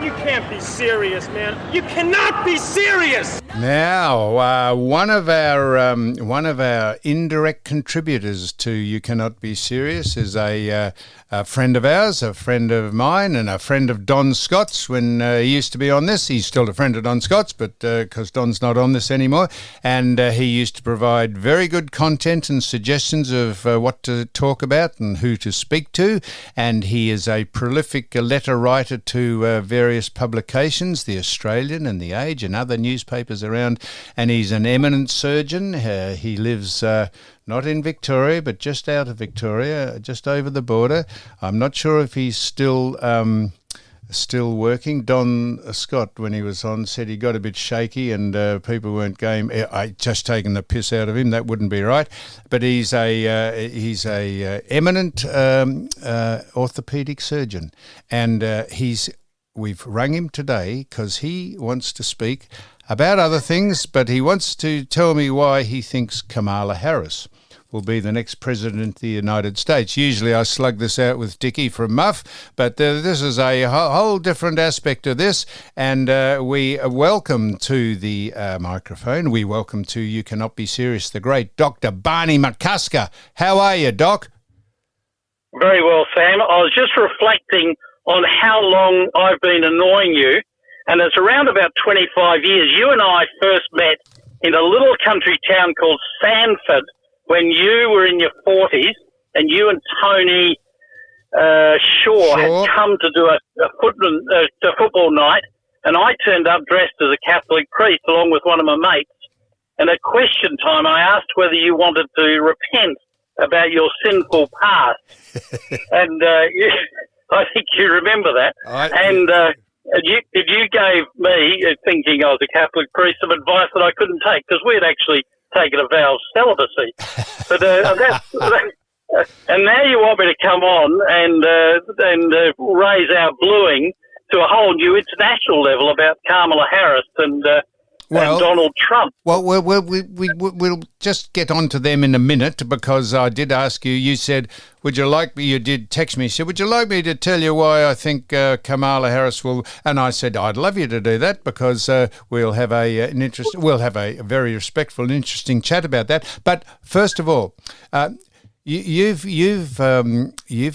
You can't be serious, man. You cannot be serious. Now, one of our indirect contributors to You Cannot Be Serious is a friend of ours, a friend of mine, and a friend of Don Scott's when he used to be on this. He's still a friend of Don Scott's, but because Don's not on this anymore, and he used to provide very good content and suggestions of what to talk about and who to speak to, and he is a prolific letter writer to various publications, The Australian and The Age and other newspapers around, and he's an eminent surgeon. He lives not in Victoria, but just out of Victoria, just over the border. I'm not sure if he's still working. Don Scott, when he was on, said he got a bit shaky and people weren't game. I just taken the piss out of him. That wouldn't be right. But he's a eminent orthopaedic surgeon, and we've rung him today because he wants to speak about other things, but he wants to tell me why he thinks Kamala Harris will be the next president of the United States. Usually I slug this out with Dickie from Muff, but this is a whole different aspect of this, and we welcome to the microphone, we welcome to You Cannot Be Serious, the great Dr. Barney McCusker. How are you, Doc? Very well, Sam. I was just reflecting on how long I've been annoying you, and it's around about 25 years. You and I first met in a little country town called Sanford when you were in your 40s, and you and Tony Shaw had come to do a football night, and I turned up dressed as a Catholic priest along with one of my mates. And at question time, I asked whether you wanted to repent about your sinful past. And I think you remember that. You gave me, thinking I was a Catholic priest, some advice that I couldn't take because we had actually taken a vow of celibacy. But and now you want me to come on and raise our bluing to a whole new international level about Kamala Harris and Donald Trump. Well, we'll just get on to them in a minute because I did ask you, you said, you did text me, you said, would you like me to tell you why I think Kamala Harris will, and I said, I'd love you to do that because we'll have a very respectful and interesting chat about that. But first of all, You've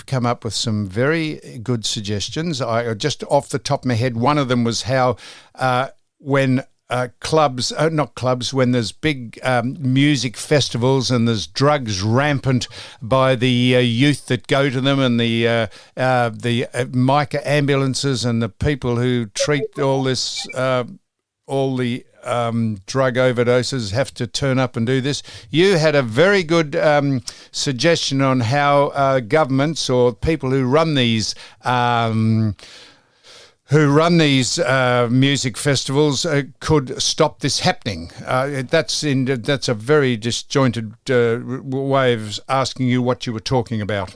come up with some very good suggestions. I just off the top of my head, one of them was how when when there's big music festivals and there's drugs rampant by the youth that go to them and the mica ambulances and the people who treat all this, all the drug overdoses have to turn up and do this. You had a very good suggestion on how governments or people who run these music festivals could stop this happening. That's a very disjointed way of asking you what you were talking about.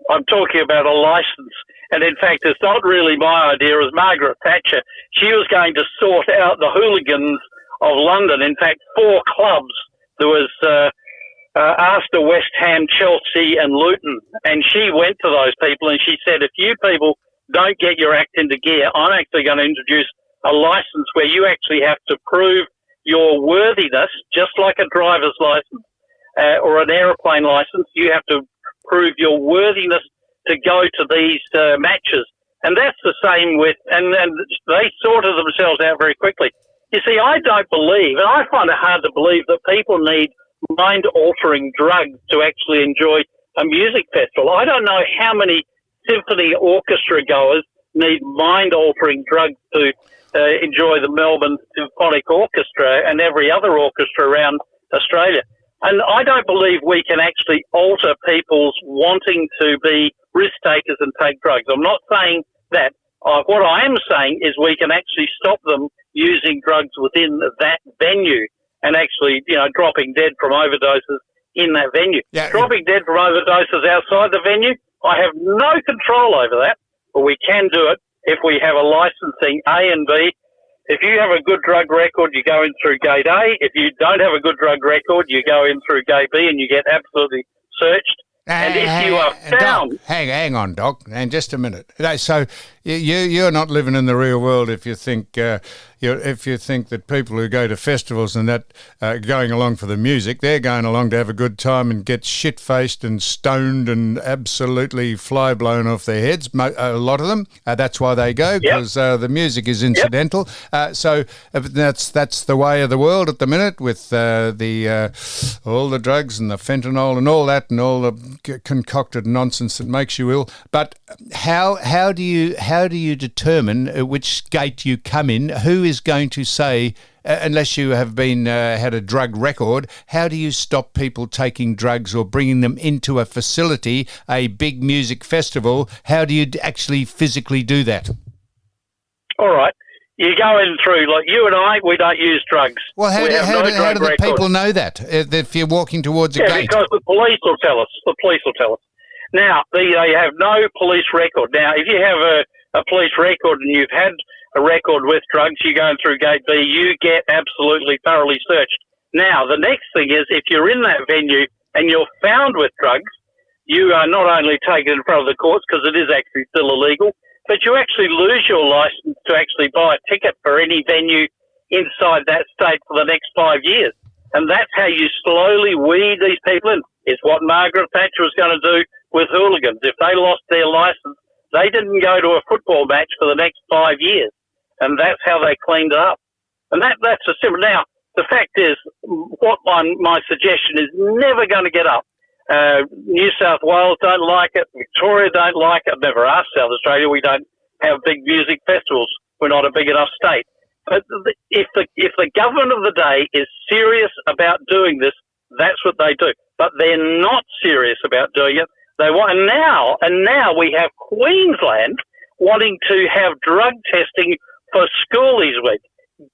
I'm talking about a license. And in fact, it's not really my idea. It was Margaret Thatcher. She was going to sort out the hooligans of London. In fact, 4 clubs. There was Arsenal, West Ham, Chelsea and Luton. And she went to those people and she said, if you people don't get your act into gear, I'm actually going to introduce a license where you actually have to prove your worthiness, just like a driver's license or an aeroplane license. You have to prove your worthiness to go to these matches. And that's the same with, and they sorted themselves out very quickly. You see, I don't believe, and I find it hard to believe that people need mind-altering drugs to actually enjoy a music festival. I don't know how many symphony orchestra goers need mind-altering drugs to enjoy the Melbourne Symphonic Orchestra and every other orchestra around Australia. And I don't believe we can actually alter people's wanting to be risk takers and take drugs. I'm not saying that. What I am saying is we can actually stop them using drugs within that venue and actually, dropping dead from overdoses in that venue. Yeah. Dropping dead from overdoses outside the venue, I have no control over that, but we can do it if we have a licensing A and B. If you have a good drug record, you go in through gate A. If you don't have a good drug record, you go in through gate B and you get absolutely searched. And if you are found... Doc, hang on, Doc, and just a minute. So You're not living in the real world if you think that people who go to festivals and that going along for the music, they're going along to have a good time and get shit-faced and stoned and absolutely fly blown off their heads. A lot of them. That's why they go, because the music is incidental. So that's the way of the world at the minute, with all the drugs and the fentanyl and all that and all the concocted nonsense that makes you ill. But how do you determine which gate you come in? Who is going to say, unless you have been had a drug record, how do you stop people taking drugs or bringing them into a facility, a big music festival? How do you actually physically do that? All right. You go in through, like you and I, we don't use drugs. Well, how do the people know that if you're walking towards a gate? Yeah, because the police will tell us. The police will tell us. Now, they have no police record. Now, if you have a police record and you've had a record with drugs, you're going through Gate B, you get absolutely thoroughly searched. Now, the next thing is, if you're in that venue and you're found with drugs, you are not only taken in front of the courts, because it is actually still illegal, but you actually lose your license to actually buy a ticket for any venue inside that state for the next 5 years. And that's how you slowly weed these people in. It's what Margaret Thatcher was going to do with hooligans. If they lost their license, they didn't go to a football match for the next 5 years. And that's how they cleaned it up. And that's a simple. Now, the fact is, what my suggestion is never going to get up. New South Wales don't like it. Victoria don't like it. I've never asked South Australia. We don't have big music festivals. We're not a big enough state. But if the government of the day is serious about doing this, that's what they do. But they're not serious about doing it. They want, and now we have Queensland wanting to have drug testing for schoolies week.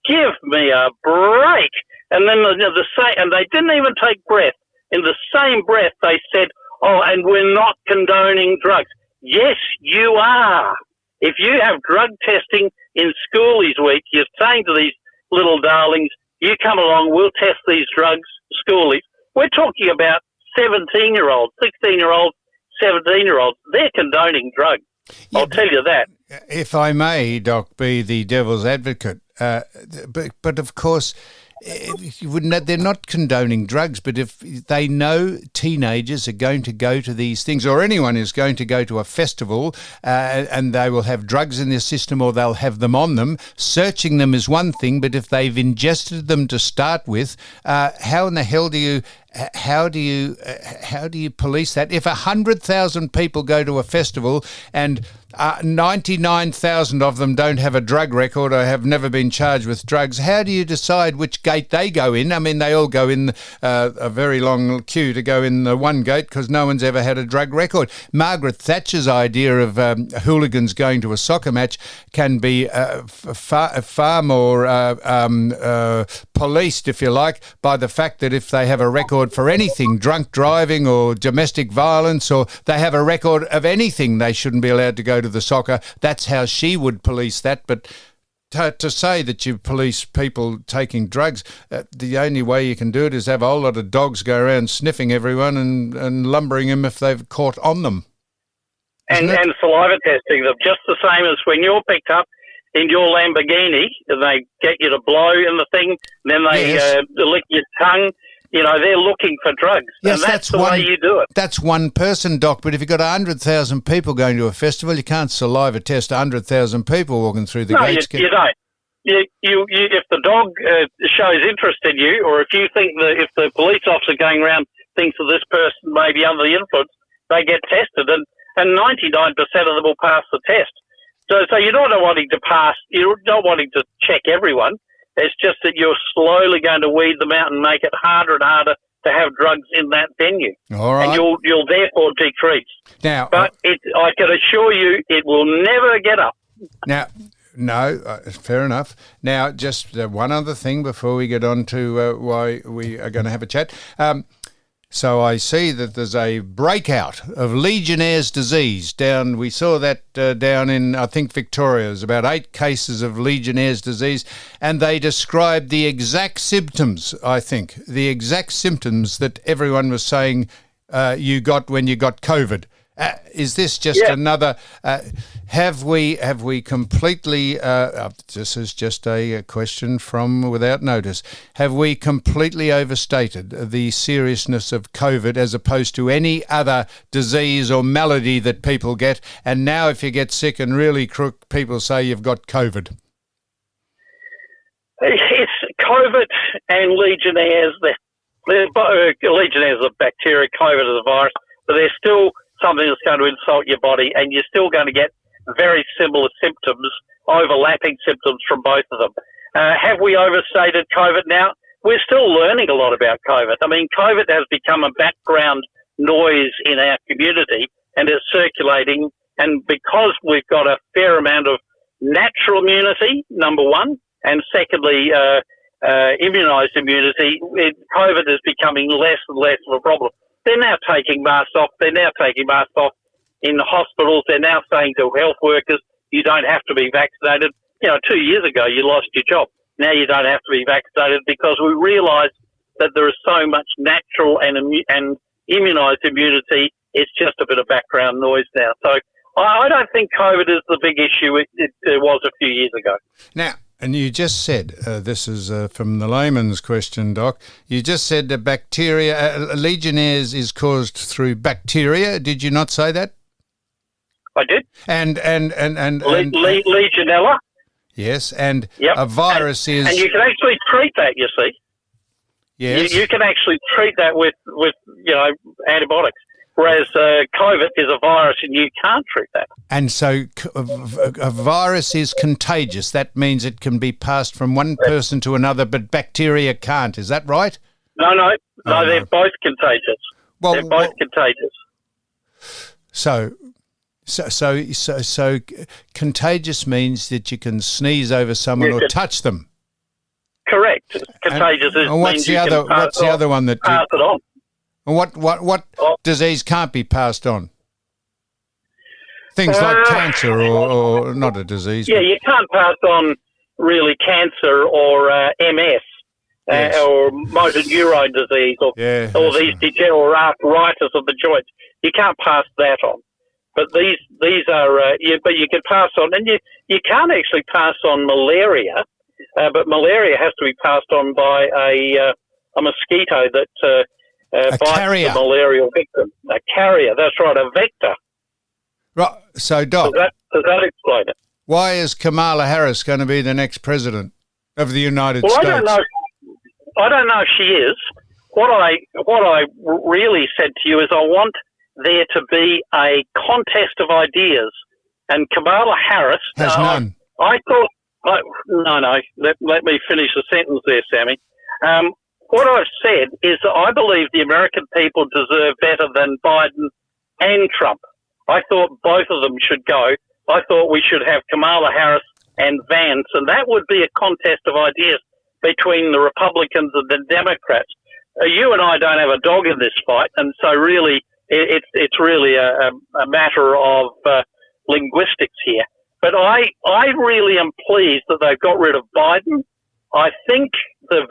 Give me a break. And then and they didn't even take breath. In the same breath, they said, "Oh, and we're not condoning drugs." Yes, you are. If you have drug testing in schoolies week, you're saying to these little darlings, "You come along, we'll test these drugs, schoolies." We're talking about 17-year-olds, 16-year-olds, 17-year-olds. They're condoning drugs. Yeah, I'll tell you that. If I may, Doc, be the devil's advocate, but of course, they're not condoning drugs, but if they know teenagers are going to go to these things, or anyone is going to go to a festival, and they will have drugs in their system or they'll have them on them, searching them is one thing, but if they've ingested them to start with, how in the hell do you police that? If 100,000 people go to a festival and 99,000 of them don't have a drug record or have never been charged with drugs, how do you decide which gate they go in? I mean, they all go in a very long queue to go in the one gate because no one's ever had a drug record. Margaret Thatcher's idea of hooligans going to a soccer match can be far more policed, if you like, by the fact that if they have a record for anything, drunk driving or domestic violence, or they have a record of anything, they shouldn't be allowed to go to the soccer. That's how she would police that. But to say that you police people taking drugs, the only way you can do it is have a whole lot of dogs go around sniffing everyone and lumbering them if they've caught on them. And saliva testing them, just the same as when you're picked up in your Lamborghini, and they get you to blow in the thing, and then they lick your tongue. You know, they're looking for drugs. Yes, and that's the way you do it. That's one person, Doc, but if you've got 100,000 people going to a festival, you can't saliva test 100,000 people walking through the gates. No, you don't. You, if the dog shows interest in you, or if you think that if the police officer going around thinks that this person may be under the influence, they get tested, and 99% of them will pass the test. So you're not wanting to pass, you're not wanting to check everyone. It's just that you're slowly going to weed them out and make it harder and harder to have drugs in that venue. All right. And you'll therefore decrease. Now, but I can assure you it will never get up. Now, no, fair enough. Now, just one other thing before we get on to why we are going to have a chat. So I see that there's a breakout of Legionnaire's disease down. We saw that down in, I think, Victoria. There's about 8 cases of Legionnaire's disease, and they described the exact symptoms, I think, the exact symptoms that everyone was saying you got when you got COVID. Is this just another... Have we completely? This is just a question from without notice. Have we completely overstated the seriousness of COVID as opposed to any other disease or malady that people get? And now, if you get sick and really crook, people say you've got COVID. It's COVID and Legionnaires. Legionnaires are bacteria, COVID is a virus, but there's still something that's going to insult your body, and you're still going to get very similar symptoms, overlapping symptoms from both of them. Have we overstated COVID now? We're still learning a lot about COVID. I mean, COVID has become a background noise in our community, and it's circulating. And because we've got a fair amount of natural immunity, number one, and secondly, immunised immunity, COVID is becoming less and less of a problem. They're now taking masks off. They're now taking masks off in the hospitals. They're now saying to health workers, you don't have to be vaccinated. 2 years ago, you lost your job. Now you don't have to be vaccinated because we realise that there is so much natural and immunised immunity. It's just a bit of background noise now. So I don't think COVID is the big issue it was a few years ago. Now, and you just said, this is from the layman's question, Doc, you just said that bacteria, Legionnaires is caused through bacteria. Did you not say that? I did. And Legionella. Yes, and yep. A virus is... And you can actually treat that, you see. Yes. You can actually treat that with antibiotics. Whereas COVID is a virus and you can't treat that. And so a virus is contagious. That means it can be passed from one person to another, but bacteria can't. Is that right? No, they're both contagious. Well, they're both contagious. So contagious means that you can sneeze over someone or touch them. Correct. Contagious what's the other one that pass it on? What disease can't be passed on? Things like cancer or not a disease. Yeah, you can't pass on really cancer or MS or motor neurone disease or these degenerative arthritis of the joints. You can't pass that on. But these are but you can pass on, and you can't actually pass on malaria. But malaria has to be passed on by a mosquito that bites carrier. The malarial victim. A carrier, that's right, a vector. Right. So, Doc, does that explain it? Why is Kamala Harris going to be the next president of the United States? I don't know if she is. What I really said to you is I want there to be a contest of ideas, and Kamala Harris has none. I thought. No. Let me finish the sentence there, Sammy. What I've said is that I believe the American people deserve better than Biden and Trump. I thought both of them should go. I thought we should have Kamala Harris and Vance, and that would be a contest of ideas between the Republicans and the Democrats. You and I don't have a dog in this fight, and so really it's really a matter of linguistics here. But I really am pleased that they've got rid of Biden. I think the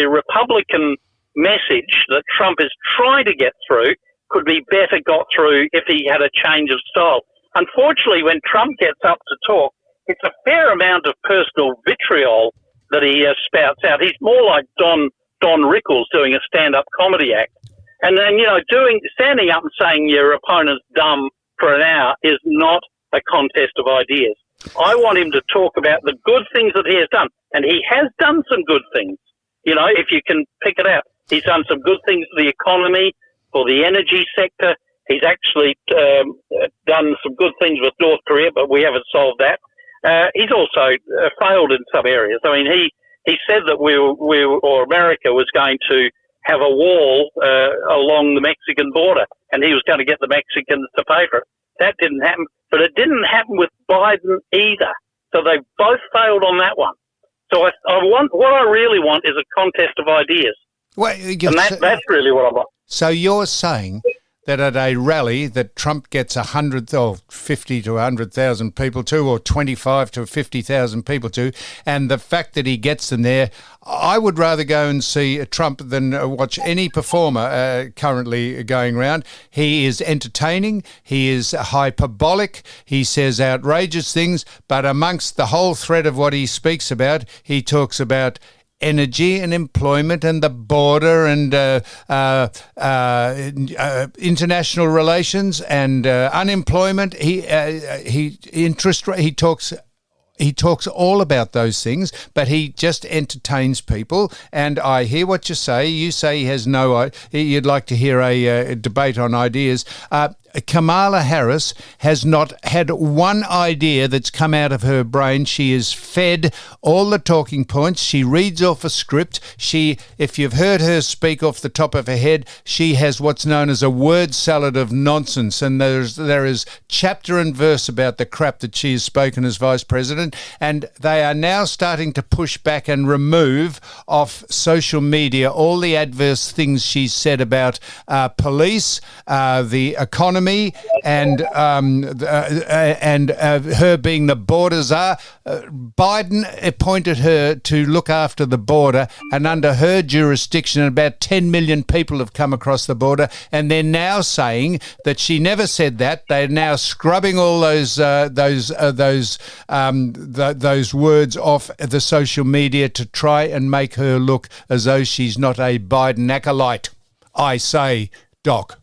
Republican message that Trump is trying to get through could be better got through if he had a change of style. Unfortunately, when Trump gets up to talk, it's a fair amount of personal vitriol that he spouts out. He's more like Don Rickles doing a stand-up comedy act. And then, standing up and saying your opponent's dumb for an hour is not a contest of ideas. I want him to talk about the good things that he has done. And he has done some good things, if you can pick it out. He's done some good things for the economy, for the energy sector. He's actually done some good things with North Korea, but we haven't solved that. He's also failed in some areas. I mean, he said that America was going to have a wall along the Mexican border, and he was going to get the Mexicans to pay for it. That didn't happen, but it didn't happen with Biden either. So they both failed on that one. So what I really want is a contest of ideas. Well, that's really what I want. So you're saying that at a rally that Trump gets 100 or 50 to 100,000 people to, or 25 to 50,000 people to, and the fact that he gets them there, I would rather go and see Trump than watch any performer currently going around. He is entertaining. He is hyperbolic. He says outrageous things, but amongst the whole thread of what he speaks about, he talks about energy and employment and the border and international relations and unemployment. He talks all about those things, but he just entertains people. And I hear what you say. You say he has you'd like to hear a debate on ideas. Kamala Harris has not had one idea that's come out of her brain. She is fed all the talking points. She reads off a script. If you've heard her speak off the top of her head, she has what's known as a word salad of nonsense. And there is chapter and verse about the crap that she has spoken as vice president. And they are now starting to push back and remove off social media all the adverse things she's said about police, the economy, and her being the border czar. Biden appointed her to look after the border, and under her jurisdiction, about 10 million people have come across the border, and they're now saying that she never said that. They're now scrubbing all those words off the social media to try and make her look as though she's not a Biden acolyte. I say, Doc.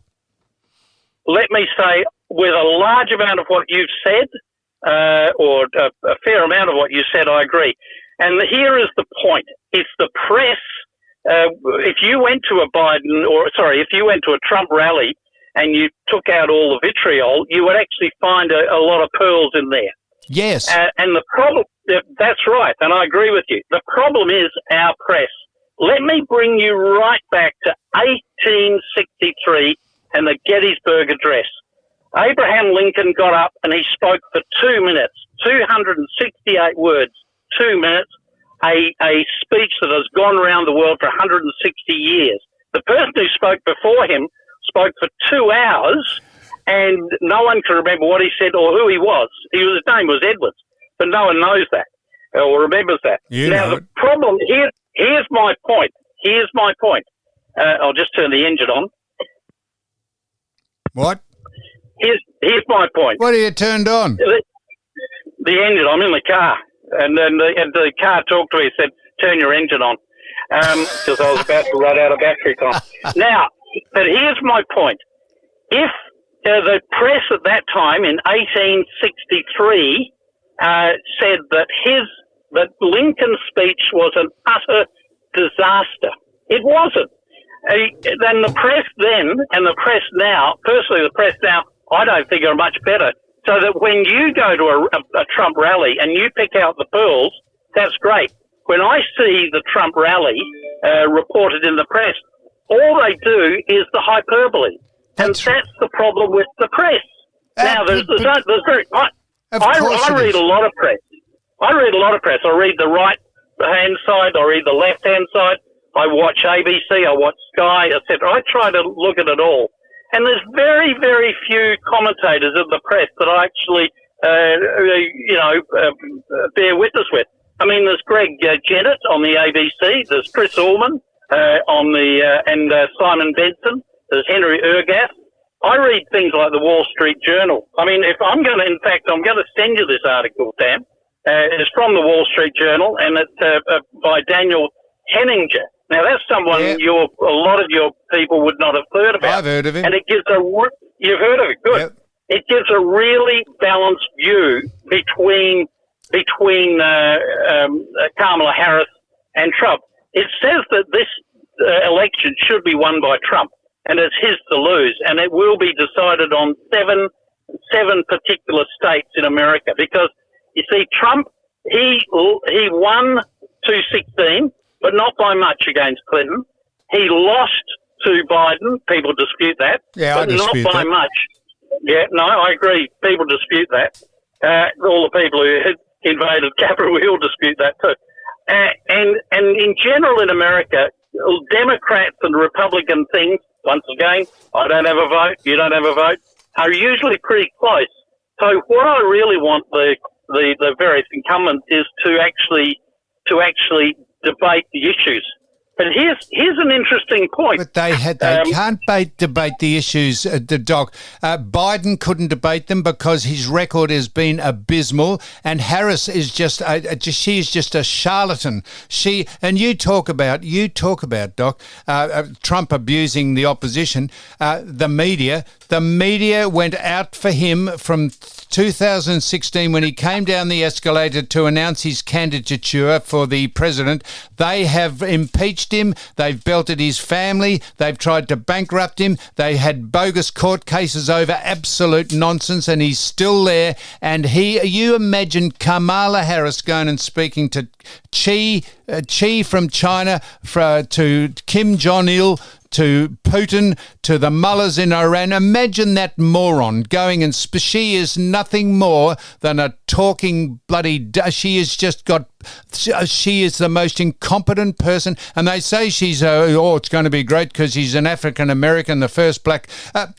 Let me say, with a large amount of what you've said, or a fair amount of what you said, I agree. And here is the point. It's the press. If you went to a Trump rally and you took out all the vitriol, you would actually find a lot of pearls in there. Yes. And the problem, that's right, and I agree with you. The problem is our press. Let me bring you right back to 1863 and the Gettysburg Address. Abraham Lincoln got up and he spoke for 2 minutes, 268 words, 2 minutes, a speech that has gone around the world for 160 years. The person who spoke before him spoke for 2 hours, and no one can remember what he said or who he was. His name was Edwards, but no one knows that or remembers that. The problem, here's my point. I'll just turn the engine on. What? Here's my point. What are you turned on? The engine. I'm in the car, and then the car talked to me and said, "Turn your engine on," because I was about to run out of battery time. Now, but here's my point. If the press at that time in 1863 said that Lincoln's speech was an utter disaster, it wasn't. Then the press then and the press now, personally the press now, I don't think are much better. So that when you go to a Trump rally and you pick out the pearls, that's great. When I see the Trump rally reported in the press, all they do is the hyperbole. And that's the problem with the press. Now, I read a lot of press. I read the right-hand side. I read the left-hand side. I watch ABC. I watch Sky, etc. I try to look at it all. And there's very, very few commentators of the press that I actually, bear witness with. I mean, there's Greg Jennett on the ABC. There's Chris Ullman and Simon Benson. There's Henry Ergath. I read things like the Wall Street Journal. I mean, I'm going to send you this article, Sam. It's from the Wall Street Journal, and it's by Daniel Henninger. Now, that's someone a lot of your people would not have heard about. I've heard of him. And it gives you've heard of it, good. Yep. It gives a really balanced view between Kamala Harris and Trump. It says that this election should be won by Trump, and it's his to lose, and it will be decided on seven particular states in America. Because, you see, Trump, he won 2016, but not by much against Clinton. He lost to Biden. People dispute that. Yeah, but I dispute not by that. much. Yeah, no, I agree. People dispute that. All the people who invaded Capitol Hill dispute that too. And in general in America, Democrats and Republican things, once again, I don't have a vote, you don't have a vote, are usually pretty close. So what I really want the various incumbents is to actually debate the issues. But here's an interesting point. But they can't debate the issues, Doc. Biden couldn't debate them because his record has been abysmal, and Harris is she is just a charlatan. You talk about Doc, Trump abusing the opposition. The media went out for him from 2016 when he came down the escalator to announce his candidature for the president. They have impeached him. They've belted his family. They've tried to bankrupt him. They had bogus court cases over absolute nonsense, and he's still there. And you imagine Kamala Harris going and speaking to Xi from China, to Kim Jong-il, to Putin, to the mullahs in Iran. Imagine that moron going and she is nothing more than a talking bloody... She is the most incompetent person, and they say she's it's going to be great because she's an African American, the first black.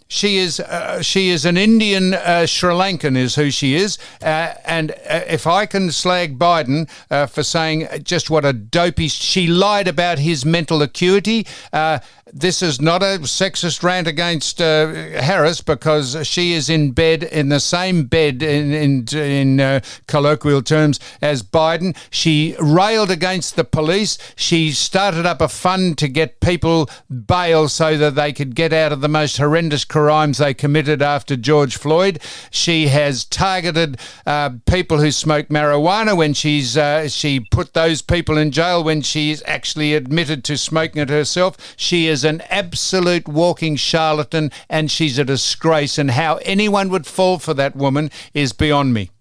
She is an Indian Sri Lankan is who she is, and if I can slag Biden for saying just what a dopey, she lied about his mental acuity. This is not a sexist rant against Harris because she is in the same bed in colloquial terms as Biden. She railed against the police. She started up a fund to get people bail so that they could get out of the most horrendous crimes they committed after George Floyd. She has targeted people who smoke marijuana when she put those people in jail when she's actually admitted to smoking it herself. She is an absolute walking charlatan, and she's a disgrace, and how anyone would fall for that woman is beyond me.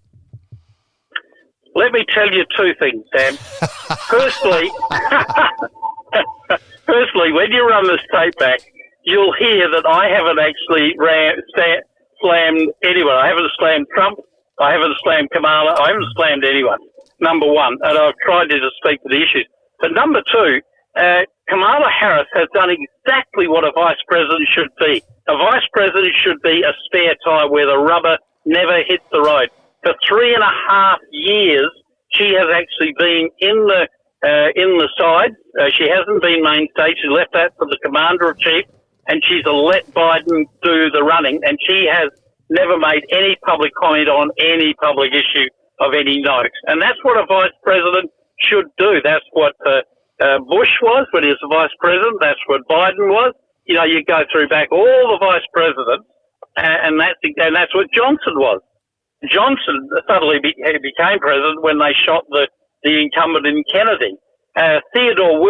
Let me tell you two things, Dan. Firstly, when you run this tape back, you'll hear that I haven't actually slammed anyone. I haven't slammed Trump. I haven't slammed Kamala. I haven't slammed anyone, number one, and I've tried to speak to the issues. But number two, Kamala Harris has done exactly what a vice president should be. A vice president should be a spare tire where the rubber never hits the road. For 3.5 years, she has actually been in the side. She hasn't been mainstay. She left that for the commander in chief, and she's let Biden do the running. And she has never made any public comment on any public issue of any note. And that's what a vice president should do. That's what Bush was when he was the vice president. That's what Biden was. You know, you go through back all the vice presidents, and that's what Johnson was. Johnson suddenly became president when they shot the incumbent in Kennedy. Theodore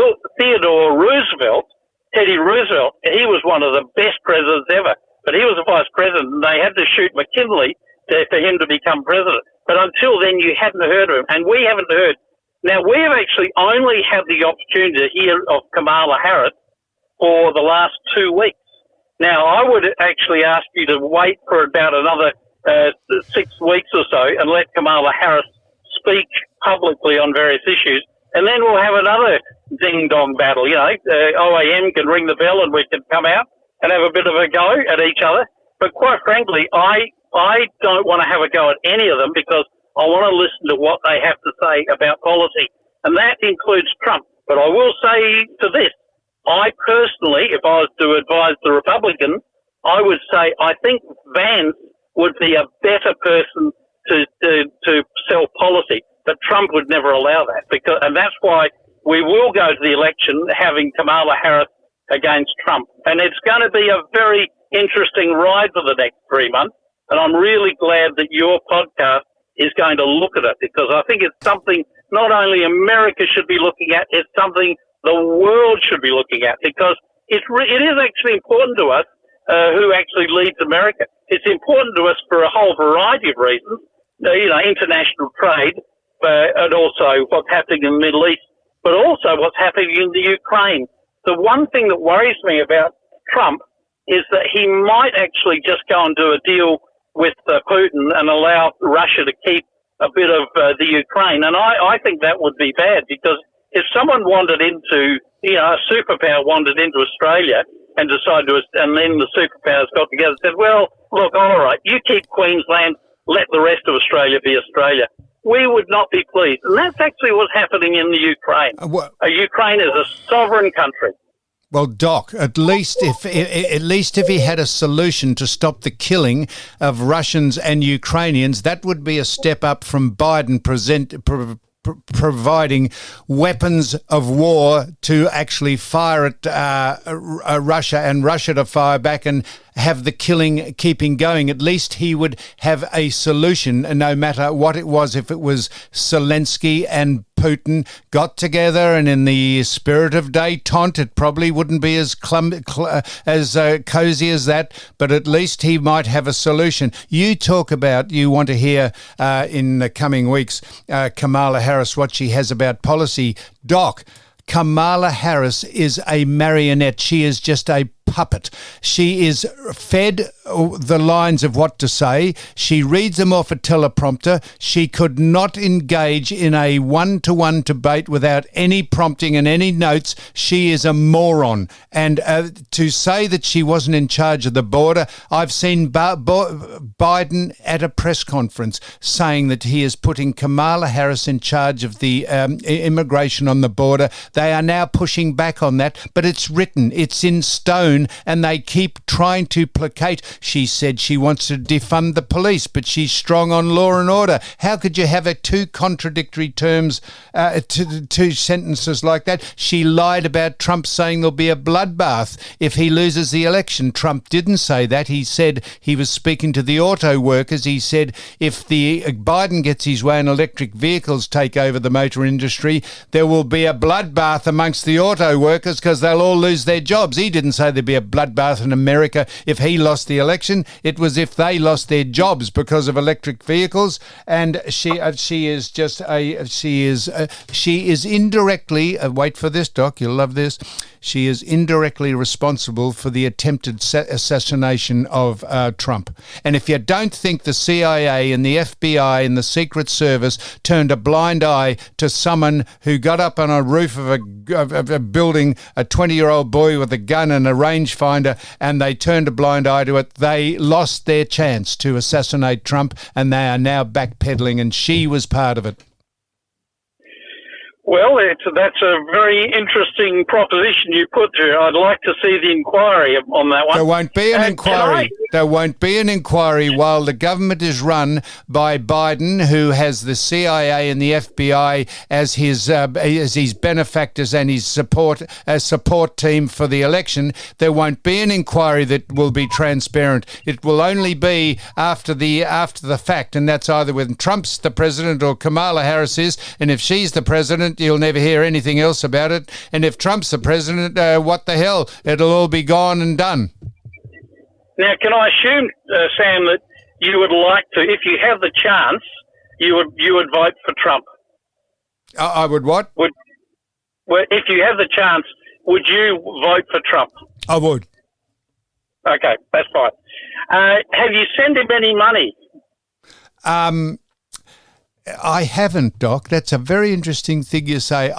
Roosevelt, Teddy Roosevelt, he was one of the best presidents ever, but he was a vice president, and they had to shoot McKinley for him to become president. But until then, you hadn't heard of him, and we haven't heard. Now, we have actually only had the opportunity to hear of Kamala Harris for the last 2 weeks. Now, I would actually ask you to wait for about another 6 weeks or so and let Kamala Harris speak publicly on various issues, and then we'll have another ding-dong battle. You know, OAM can ring the bell and we can come out and have a bit of a go at each other. But quite frankly, I don't want to have a go at any of them because I want to listen to what they have to say about policy, and that includes Trump. But I will say to this, I personally, if I was to advise the Republicans, I would say I think Vance would be a better person to sell policy, but Trump would never allow that, and that's why we will go to the election having Kamala Harris against Trump, and it's going to be a very interesting ride for the next 3 months, and I'm really glad that your podcast is going to look at it, because I think it's something not only America should be looking at, it's something the world should be looking at, because it is actually important to us who actually leads America. It's important to us for a whole variety of reasons, you know, international trade, and also what's happening in the Middle East, but also what's happening in the Ukraine. The one thing that worries me about Trump is that he might actually just go and do a deal with Putin and allow Russia to keep a bit of the Ukraine. And I think that would be bad, because if someone wandered into, a superpower wandered into Australia and decided to, and then the superpowers got together and said, well, look, all right, you keep Queensland, let the rest of Australia be Australia. We would not be pleased. And that's actually what's happening in the Ukraine. Ukraine is a sovereign country. Well, Doc, at least if he had a solution to stop the killing of Russians and Ukrainians, that would be a step up from Biden providing weapons of war to actually fire at Russia and Russia to fire back and have the killing keeping going. At least he would have a solution, no matter what it was. If it was Zelensky and Putin got together and in the spirit of détente, it probably wouldn't be as cozy as that, but at least he might have a solution. You talk about, you want to hear in the coming weeks, Kamala Harris, what she has about policy. Doc, Kamala Harris is a marionette. She is just a puppet. She is fed the lines of what to say. She reads them off a teleprompter. She could not engage in a one-to-one debate without any prompting and any notes. She is a moron. And to say that she wasn't in charge of the border, I've seen Biden at a press conference saying that he is putting Kamala Harris in charge of the immigration on the border. They are now pushing back on that, but it's written, it's in stone, and they keep trying to placate. She said she wants to defund the police, but she's strong on law and order. How could you have two contradictory terms, two sentences like that? She lied about Trump saying there'll be a bloodbath if he loses the election. Trump didn't say that. He said he was speaking to the auto workers. He said if the Biden gets his way and electric vehicles take over the motor industry, there will be a bloodbath amongst the auto workers because they'll all lose their jobs. He didn't say there'd be a bloodbath in America if he lost the election. It was if they lost their jobs because of electric vehicles. And she is indirectly, wait for this, Doc, you'll love this, she is indirectly responsible for the attempted assassination of Trump. And if you don't think the CIA and the FBI and the Secret Service turned a blind eye to someone who got up on a roof of a building, a 20-year-old boy with a gun and a rangefinder, and they turned a blind eye to it, they lost their chance to assassinate Trump, and they are now backpedaling, and she was part of it. Well, that's a very interesting proposition you put there. I'd like to see the inquiry on that one. There won't be an inquiry. There won't be an inquiry while the government is run by Biden, who has the CIA and the FBI as his benefactors and his support team for the election. There won't be an inquiry that will be transparent. It will only be after the fact, and that's either when Trump's the president or Kamala Harris is. And if she's the president, you'll never hear anything else about it. And if Trump's the president, what the hell? It'll all be gone and done. Now, can I assume, Sam, that you would like to, if you have the chance, you would vote for Trump? I would what? Well, if you have the chance, would you vote for Trump? I would. Okay, that's fine. Have you sent him any money? I haven't, Doc. That's a very interesting thing you say.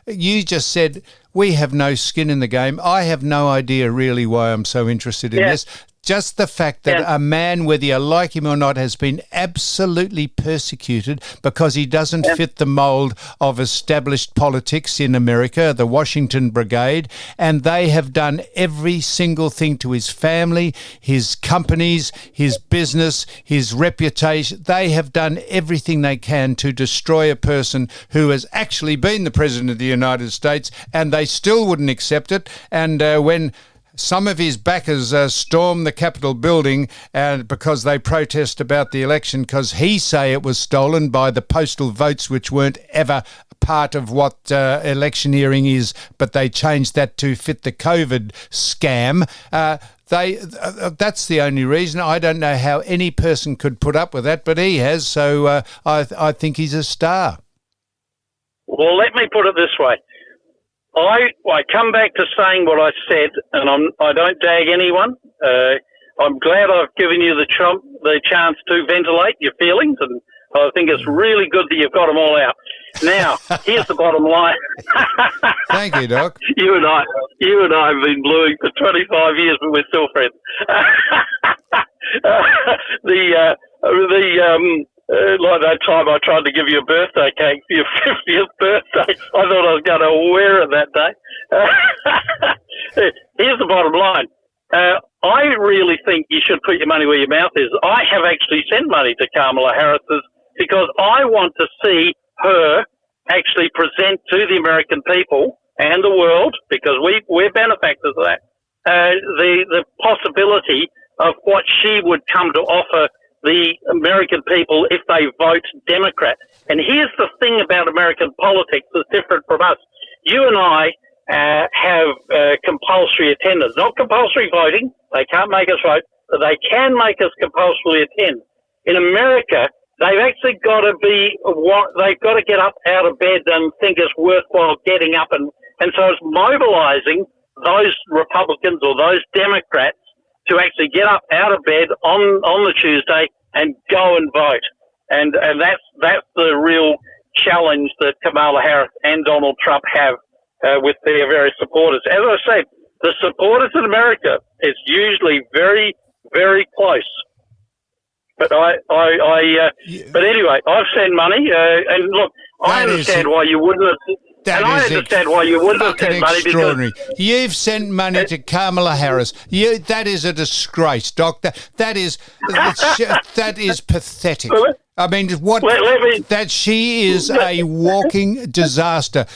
You just said we have no skin in the game. I have no idea really why I'm so interested in this. Just the fact that a man, whether you like him or not, has been absolutely persecuted because he doesn't fit the mould of established politics in America, the Washington Brigade, and they have done every single thing to his family, his companies, his business, his reputation. They have done everything they can to destroy a person who has actually been the President of the United States, and they still wouldn't accept it. And when some of his backers storm the Capitol building because they protest about the election because he say it was stolen by the postal votes, which weren't ever part of what electioneering is, but they changed that to fit the COVID scam. That's the only reason. I don't know how any person could put up with that, but he has, so I think he's a star. Well, let me put it this way. I come back to saying what I said, and I don't dag anyone. I'm glad I've given you the chance to ventilate your feelings, and I think it's really good that you've got them all out. Now, here's the bottom line. Thank you, Doc. You and I have been blueing for 25 years, but we're still friends. Like that time I tried to give you a birthday cake for your 50th birthday. I thought I was going to wear it that day. Here's the bottom line. I really think you should put your money where your mouth is. I have actually sent money to Kamala Harris because I want to see her actually present to the American people and the world, because we're benefactors of that, the possibility of what she would come to offer the American people if they vote Democrat. And here's the thing about American politics that's different from us. You and I have compulsory attendance, not compulsory voting. They can't make us vote, but they can make us compulsorily attend. In America, they've actually got to they've got to get up out of bed and think it's worthwhile getting up, and so it's mobilizing those Republicans or those Democrats to actually get up out of bed on the Tuesday and go and vote. And that's the real challenge that Kamala Harris and Donald Trump have with their various supporters. As I said, the supporters in America is usually very, very close. But but anyway, I've sent money, and look, I understand why you wouldn't have. I understand why you wouldn't have sent money. Extraordinary. You've sent money to Kamala Harris. That is a disgrace, Doctor. That is pathetic. I mean, that she is a walking disaster.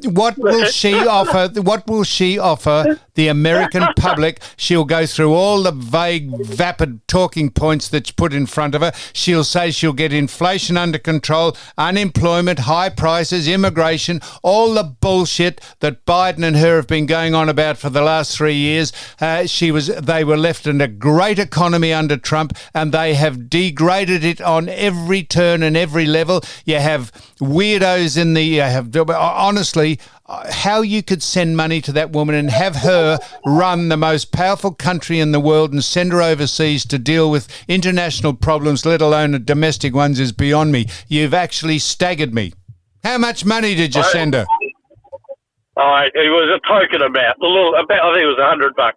What will she offer? What will she offer the American public? She'll go through all the vague, vapid talking points that's put in front of her. She'll say she'll get inflation under control, unemployment, high prices, immigration, all the bullshit that Biden and her have been going on about for the last 3 years. They were left in a great economy under Trump, and they have degraded it on every turn and every level. You have weirdos in the honestly, how you could send money to that woman and have her run the most powerful country in the world and send her overseas to deal with international problems, let alone domestic ones, is beyond me. You've actually staggered me. How much money did you send her? It was a token amount. I think it was $100.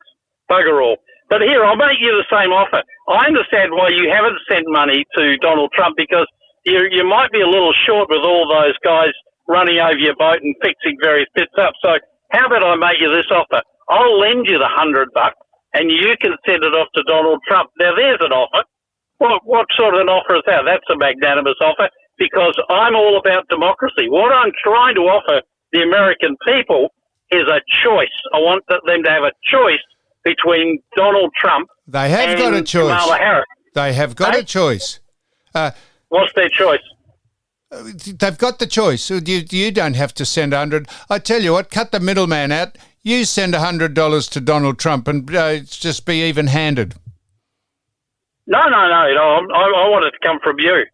Bugger all. But here, I'll make you the same offer. I understand why you haven't sent money to Donald Trump, because you might be a little short with all those guys running over your boat and fixing various bits up. So how about I make you this offer? I'll lend you the $100 and you can send it off to Donald Trump. Now, there's an offer. What sort of an offer is that? That's a magnanimous offer, because I'm all about democracy. What I'm trying to offer the American people is a choice. I want them to have a choice between Donald Trump and Kamala Harris. They have got a choice. What's their choice? They've got the choice. You don't have to send 100. I tell you what, cut the middleman out. You send $100 to Donald Trump and just be even-handed. No. I want it to come from you.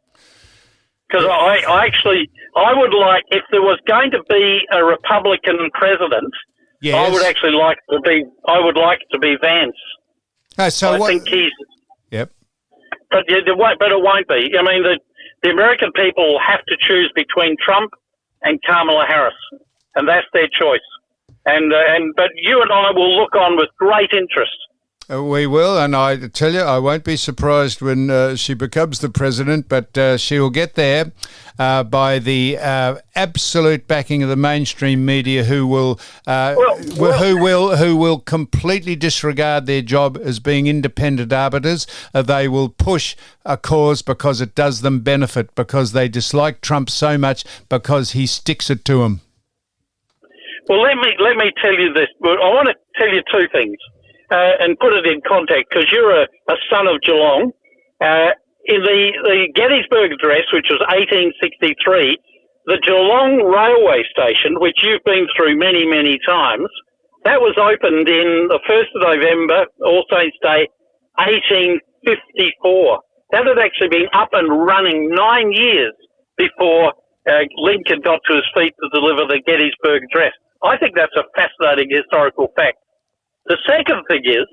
Because I would like, if there was going to be a Republican president, yes, I would like it to be Vance. I think he's. Yep. But it won't be. I mean, the American people have to choose between Trump and Kamala Harris, and that's their choice. But you and I will look on with great interest. We will, and I tell you, I won't be surprised when she becomes the president, but she will get there by the absolute backing of the mainstream media, who will completely disregard their job as being independent arbiters. They will push a cause because it does them benefit, because they dislike Trump so much, because he sticks it to them. Well, let me tell you this. I want to tell you two things. And put it in context, because you're a son of Geelong. In the Gettysburg Address, which was 1863, the Geelong railway station, which you've been through many, many times, that was opened in the 1st of November, All Saints Day, 1854. That had actually been up and running 9 years before Lincoln got to his feet to deliver the Gettysburg Address. I think that's a fascinating historical fact. The second thing is,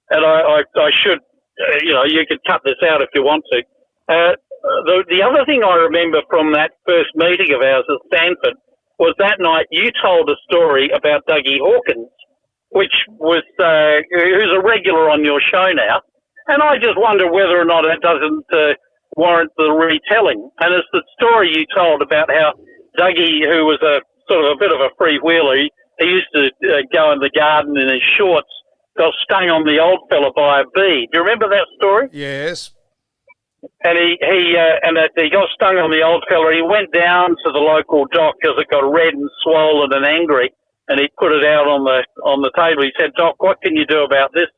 and I should, you can cut this out if you want to, the other thing I remember from that first meeting of ours at Stanford was that night you told a story about Dougie Hawkins, which was who's a regular on your show now, and I just wonder whether or not it doesn't warrant the retelling. And it's the story you told about how Dougie, who was a sort of a bit of a freewheeler, he used to go in the garden in his shorts, got stung on the old fella by a bee. Do you remember that story? Yes. And he got stung on the old fella. He went down to the local doc because it got red and swollen and angry, and he put it out on the table. He said, "Doc, what can you do about this?"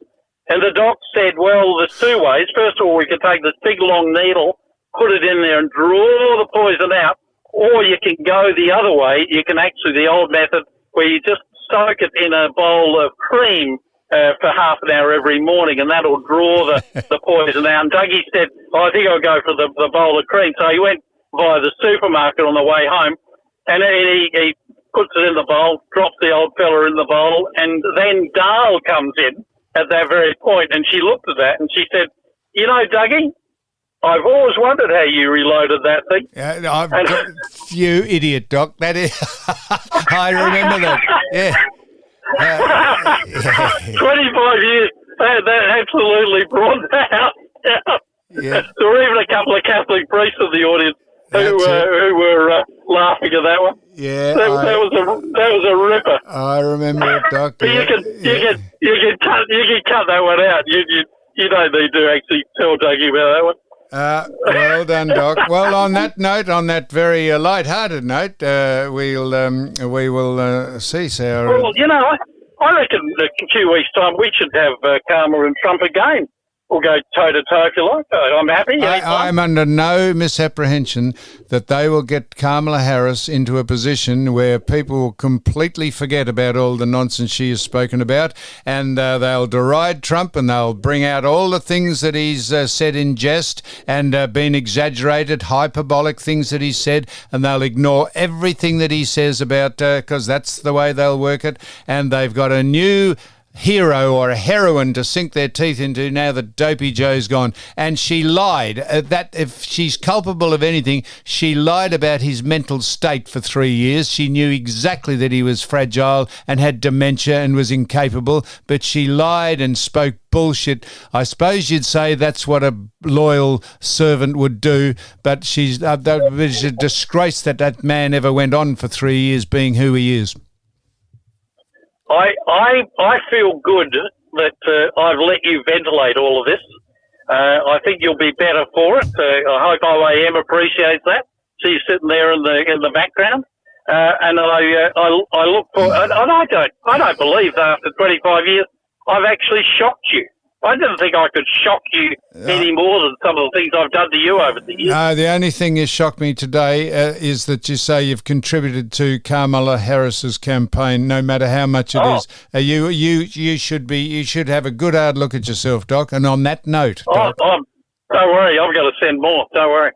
And the doc said, "Well, there's two ways. First of all, we can take this big long needle, put it in there and draw the poison out, or you can go the other way. You can actually, the old method, where you just soak it in a bowl of cream for half an hour every morning, and that'll draw the poison out." And Dougie said, "I think I'll go for the bowl of cream." So he went via the supermarket on the way home, and he puts it in the bowl, drops the old fella in the bowl, and then Dale comes in at that very point, and she looked at that and she said, "You know, Dougie, I've always wondered how you reloaded that thing." You idiot, Doc. That is, I remember that. Yeah. 25 years, that absolutely brought that out. Yeah. There were even a couple of Catholic priests in the audience who were laughing at that one. Yeah, that was a ripper. I remember it, Doc. But you can cut that one out. You don't need to actually tell Dougie about that one. Well done, Doc. Well, on that note, on that very light-hearted note, we will cease our... Well, you know, I reckon in a few weeks' time we should have Kamala and Trump again. We'll go toe-to-toe if you like. I'm happy. I'm under no misapprehension that they will get Kamala Harris into a position where people will completely forget about all the nonsense she has spoken about, and they'll deride Trump, and they'll bring out all the things that he's said in jest and been exaggerated, hyperbolic things that he's said, and they'll ignore everything that he says about, because that's the way they'll work it, and they've got a new hero or a heroine to sink their teeth into now that Dopey Joe's gone. And she lied. That if she's culpable of anything, she lied about his mental state for 3 years. She knew exactly that he was fragile and had dementia and was incapable, but she lied and spoke bullshit. I suppose you'd say that's what a loyal servant would do, but she's a disgrace that man ever went on for 3 years being who he is. I feel good that I've let you ventilate all of this. I think you'll be better for it. I hope OAM appreciates that. She's sitting there in the background, and I look for. And I don't believe that after 25 years I've actually shocked you. I didn't think I could shock you any more than some of the things I've done to you over the years. No, the only thing that shocked me today is that you say you've contributed to Kamala Harris's campaign, no matter how much it is. You should have a good hard look at yourself, Doc. And on that note, Doc, don't worry, I'm going to send more. Don't worry.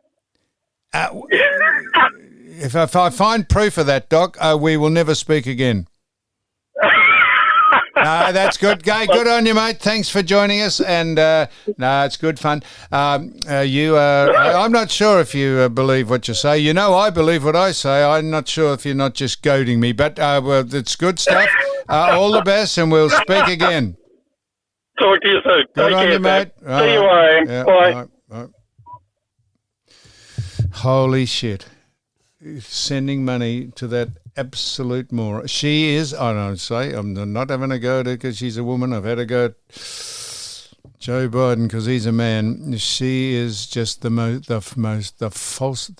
If I find proof of that, Doc, we will never speak again. No, that's good. Good on you, mate. Thanks for joining us. And no, it's good fun. You are. I'm not sure if you believe what you say. You know, I believe what I say. I'm not sure if you're not just goading me. But well, it's good stuff. All the best, and we'll speak again. Talk to you soon. Good on you, mate. See you, Ryan. Yeah, Bye. Bye. Holy shit. Sending money to that absolute moron. She is, I don't say, I'm not having a go at her because she's a woman. I've had a go at Joe Biden because he's a man. She is just the false.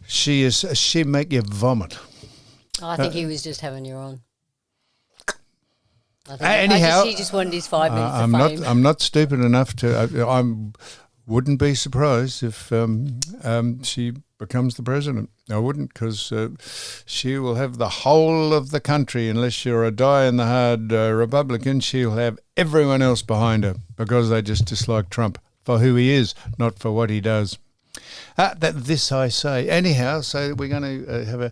She make you vomit. I think he was just having you on. Anyhow, he just wanted his 5 minutes of fame. I'm not stupid enough to. Wouldn't be surprised if she becomes the president. I wouldn't, because she will have the whole of the country. Unless you're a die-in-the-hard Republican, she'll have everyone else behind her because they just dislike Trump for who he is, not for what he does. This I say. Anyhow, so we're going to have a...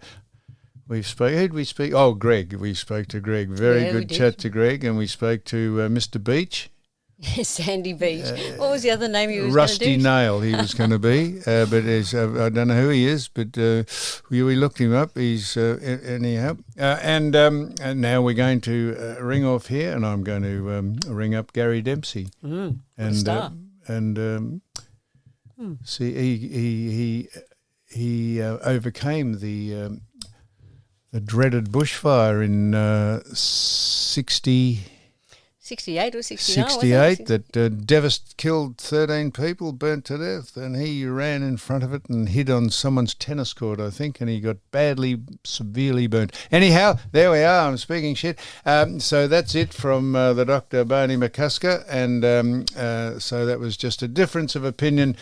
Who'd we speak? Oh, Greg. We spoke to Greg. Very good chat to Greg. And we spoke to Mr. Beach. Sandy Beach. What was the other name he was Rusty going to do? Nail he was going to be, but I don't know who he is, but we looked him up. He's anyhow. And now we're going to ring off here, and I'm going to ring up Gary Dempsey. Star. See, he overcame the dreaded bushfire in 68 or 69? 68 that killed 13 people, burnt to death, and he ran in front of it and hit on someone's tennis court, I think, and he got severely burnt. Anyhow, there we are. I'm speaking shit. So that's it from the Dr. Barney McCusker, and so that was just a difference of opinion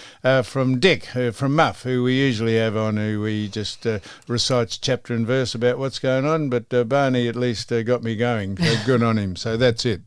from Dick, from Muff, who we usually have on, who we just recites chapter and verse about what's going on, but Barney at least got me going. So good on him. So that's it.